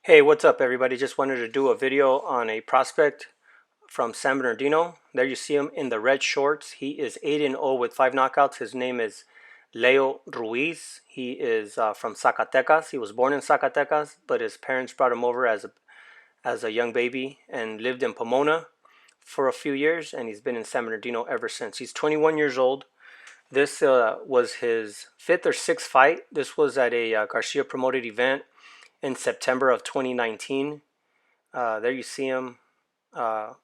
Hey, what's up, everybody? Just wanted to do a video on a prospect from San Bernardino. There you see him in the red shorts. He is 8-0 with 5 knockouts. His name is Leo Ruiz. He is from Zacatecas. He was born in Zacatecas, but his parents brought him over as a young baby and lived in Pomona for a few years, and he's been in San Bernardino ever since. He's 21 years old. This was his fifth or sixth fight. This was at a Garcia promoted event in September of 2019. There you see him uh,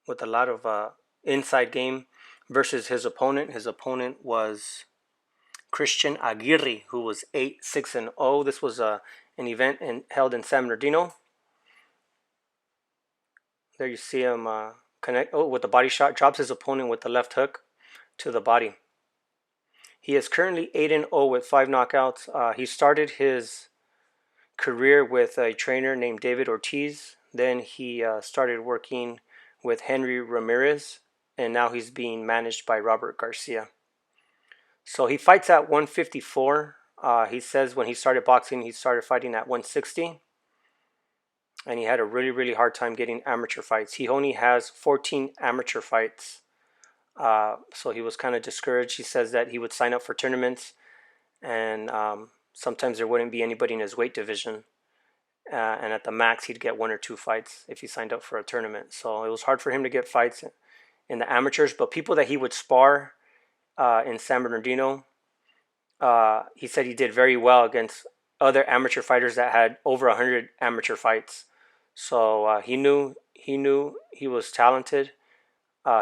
with a lot of inside game versus his opponent. His opponent was Christian Aguirre, who was 8-6-0. This was an event held in San Bernardino. There you see him connect with the body shot, drops his opponent with the left hook to the body. He is currently 8-0 with 5 knockouts. He started his career with a trainer named David Ortiz. Then he started working with Henry Ramirez, and now he's being managed by Robert Garcia. So he fights at 154. He says when he started boxing, he started fighting at 160, and he had a really, really hard time getting amateur fights. He only has 14 amateur fights, so he was kind of discouraged. He says that he would sign up for tournaments, and sometimes there wouldn't be anybody in his weight division. And at the max, he'd get 1 or 2 fights if he signed up for a tournament. So it was hard for him to get fights in the amateurs. But people that he would spar in San Bernardino, he said he did very well against other amateur fighters that had over 100 amateur fights. So he knew he was talented.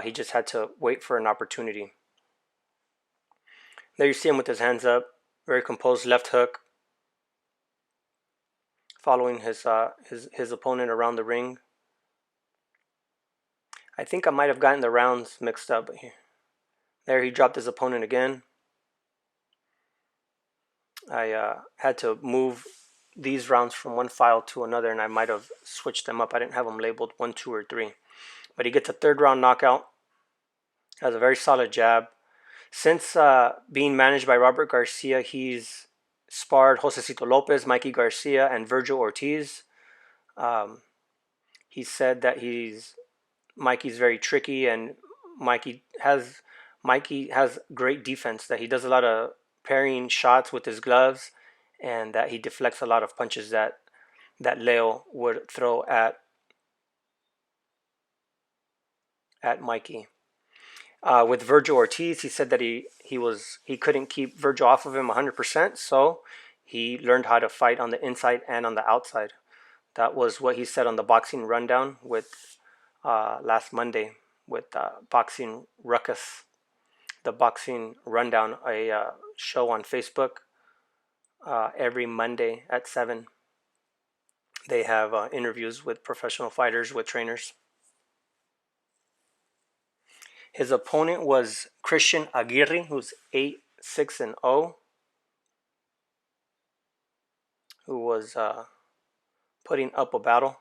He just had to wait for an opportunity. There you see him with his hands up, very composed left hook, following his opponent around the ring. I think I might have gotten the rounds mixed up. But there he dropped his opponent again. I had to move these rounds from one file to another, and I might have switched them up. I didn't have them labeled 1, 2, or 3. But he gets a third round knockout. Has a very solid jab. Since being managed by Robert Garcia, he's sparred Josecito Lopez, Mikey Garcia, and Virgil Ortiz. He said that Mikey's very tricky, and Mikey has great defense. That he does a lot of parrying shots with his gloves, and that he deflects a lot of punches that Leo would throw at Mikey. With Virgil Ortiz, he said that he couldn't keep Virgil off of him 100%, so he learned how to fight on the inside and on the outside. That was what he said on the Boxing Rundown with last Monday with Boxing Ruckus, the Boxing Rundown, a show on Facebook every Monday at 7. They have interviews with professional fighters, with trainers. His opponent was Christian Aguirre, who's 8-6-0, who was putting up a battle.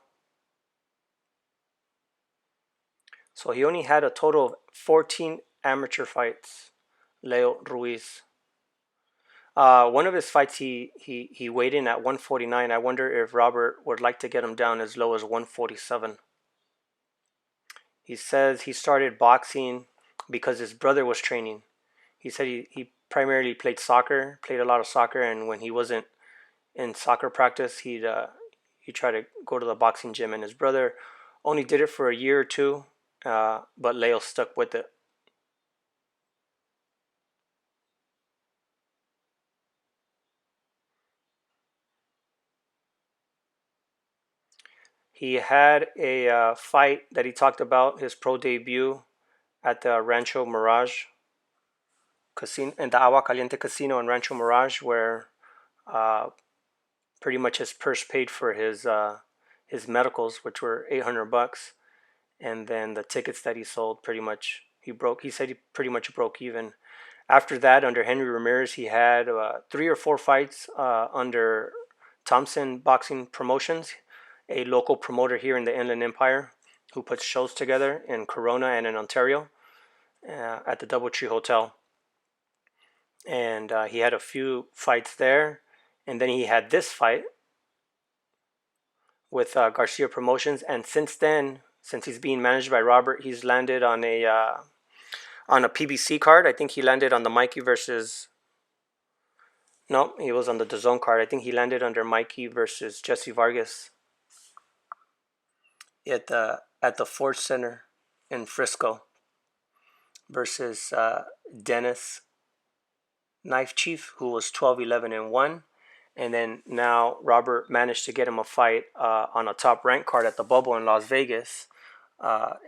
So he only had a total of 14 amateur fights, Leo Ruiz. One of his fights, he weighed in at 149. I wonder if Robert would like to get him down as low as 147. He says he started boxing because his brother was training. He said he primarily played a lot of soccer, and when he wasn't in soccer practice, he'd try to go to the boxing gym, and his brother only did it for a year or two, but Leo stuck with it. He had a fight that he talked about, his pro debut at the Rancho Mirage Casino, in the Agua Caliente Casino in Rancho Mirage, where uh, pretty much his purse paid for his medicals, which were $800, and then the tickets that he sold, pretty much he broke. He said he pretty much broke even. After that, under Henry Ramirez, he had 3 or 4 fights under Thompson Boxing Promotions, a local promoter here in the Inland Empire who puts shows together in Corona and in Ontario at the Doubletree Hotel. And he had a few fights there. And then he had this fight with Garcia Promotions, and since then, since he's being managed by Robert, he's landed on a PBC card. I think he landed on the Mikey versus. No, he was on the DAZN card. I think he landed under Mikey versus Jesse Vargas at the Ford Center in Frisco versus Dennis Knife Chief, who was 12-11-1. And then now Robert managed to get him a fight on a top rank card at the Bubble in Las Vegas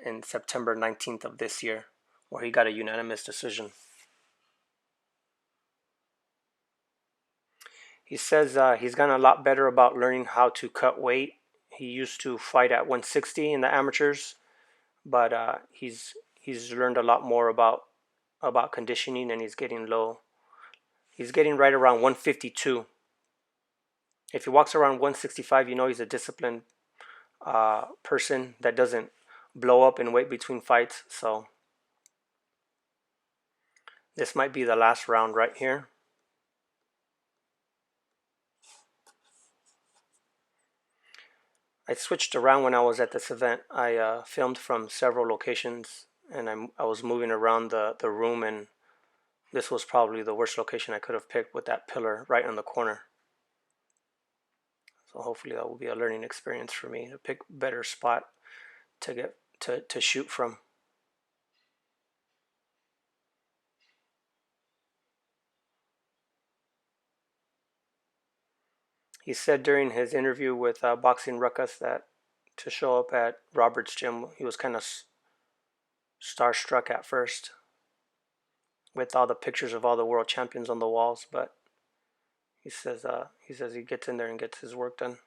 in September 19th of this year, where he got a unanimous decision. He says he's gotten a lot better about learning how to cut weight. He used to fight at 160 in the amateurs, but he's learned a lot more about conditioning, and he's getting low. He's getting right around 152. If he walks around 165, you know he's a disciplined person that doesn't blow up in weight between fights. So this might be the last round right here. I switched around when I was at this event. I filmed from several locations, and I was moving around the room, and this was probably the worst location I could have picked with that pillar right in the corner. So hopefully that will be a learning experience for me to pick a better spot to get to shoot from. He said during his interview with Boxing Ruckus that to show up at Robert's gym, he was kind of starstruck at first with all the pictures of all the world champions on the walls, but he says he gets in there and gets his work done.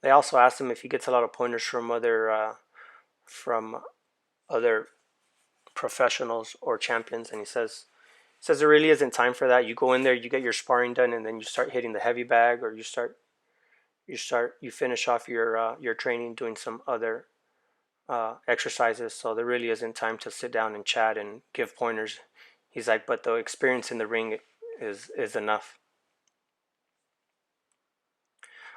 They also asked him if he gets a lot of pointers from other professionals or champions, and he says there really isn't time for that. You go in there, you get your sparring done, and then you start hitting the heavy bag, or you finish off your training doing some other exercises. So there really isn't time to sit down and chat and give pointers. He's like, but the experience in the ring is enough.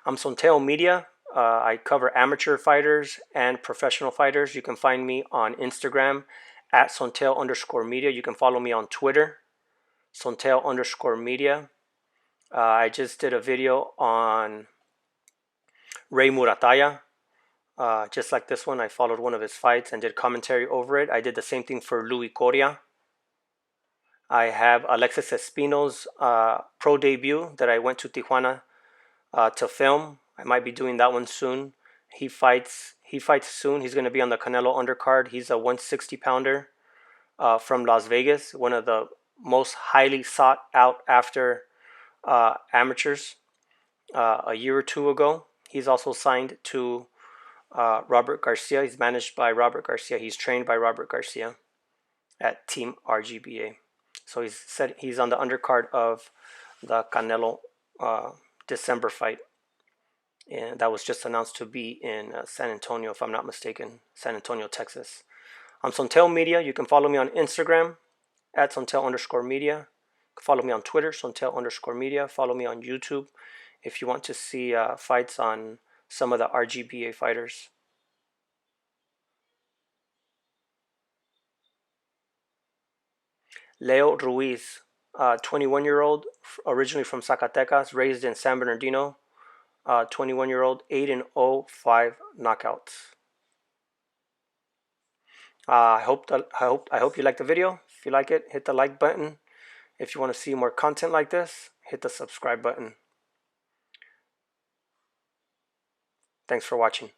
I'm Sonteo Media. I cover amateur fighters and professional fighters. You can find me on Instagram at Sonteo_media. You can follow me on Twitter, Sonteo_media. I just did a video on Rey Murataya. Just like this one, I followed one of his fights and did commentary over it. I did the same thing for Louis Coria. I have Alexis Espino's pro debut that I went to Tijuana to film. I might be doing that one soon. He fights soon. He's going to be on the Canelo undercard. He's a 160-pounder from Las Vegas, one of the most highly sought out after amateurs a year or two ago. He's also signed to Robert Garcia. He's managed by Robert Garcia. He's trained by Robert Garcia at Team RGBA. So he's on the undercard of the Canelo December fight, and that was just announced to be in San Antonio, if I'm not mistaken, San Antonio, Texas. I'm Sonteo Media. You can follow me on Instagram at Sonteo_media. Follow me on Twitter, Sonteo_media. Follow me on YouTube if you want to see fights on some of the RGBA fighters. Leo Ruiz, 21-year-old, originally from Zacatecas, raised in San Bernardino. 21-year-old, 8-0, 5 knockouts. I hope you like the video. If you like it, hit the like button. If you want to see more content like this, hit the subscribe button. Thanks for watching.